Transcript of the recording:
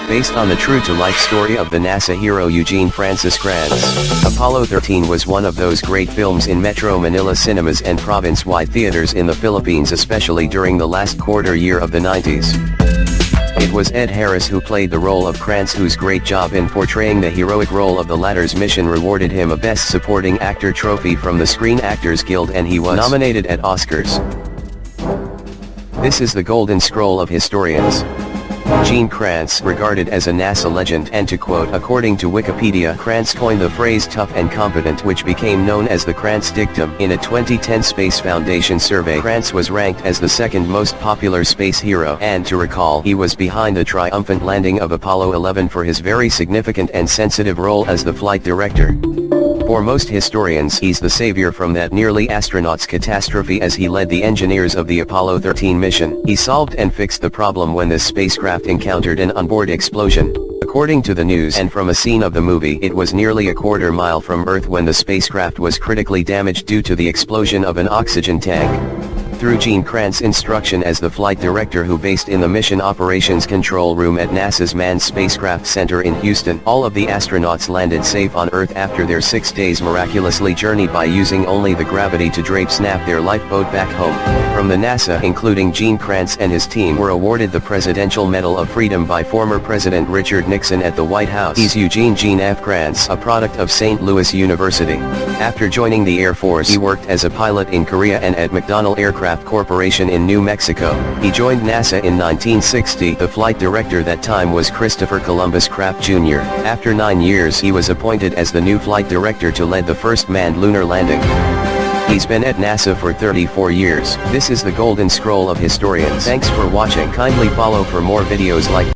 Based on the true-to-life story of the NASA hero Eugene Francis Kranz, Apollo 13 was one of those great films in Metro Manila cinemas and province-wide theaters in the Philippines, especially during the last quarter year of the 90s. It was Ed Harris who played the role of Kranz, whose great job in portraying the heroic role of the latter's mission rewarded him a Best Supporting Actor trophy from the Screen Actors Guild, and he was nominated at Oscars. This is the golden scroll of historians. Gene Kranz, regarded as a NASA legend, and to quote, according to Wikipedia, Kranz coined the phrase tough and competent, which became known as the Kranz dictum. In a 2010 Space Foundation survey, Kranz was ranked as the second most popular space hero, and to recall, he was behind the triumphant landing of Apollo 11 for his very significant and sensitive role as the flight director. For most historians, he's the savior from that nearly astronauts' catastrophe as he led the engineers of the Apollo 13 mission. He solved and fixed the problem when the spacecraft encountered an onboard explosion. According to the news and from a scene of the movie, it was nearly a quarter mile from Earth when the spacecraft was critically damaged due to the explosion of an oxygen tank. Through Gene Kranz's instruction as the flight director, who based in the Mission Operations Control Room at NASA's Manned Spacecraft Center in Houston, all of the astronauts landed safe on Earth after their 6 days miraculously journeyed by using only the gravity to snap their lifeboat back home. From the NASA, including Gene Kranz and his team, were awarded the Presidential Medal of Freedom by former President Richard Nixon at the White House. He's Eugene "Gene" F. Kranz, a product of St. Louis University. After joining the Air Force, he worked as a pilot in Korea and at McDonnell Aircraft Corporation in New Mexico. He joined NASA in 1960. The flight director that time was Christopher Columbus Kraft Jr. After 9 years, he was appointed as the new flight director to lead the first manned lunar landing. He's been at NASA for 34 years. This is the golden scroll of historians. Thanks for watching. Kindly follow for more videos like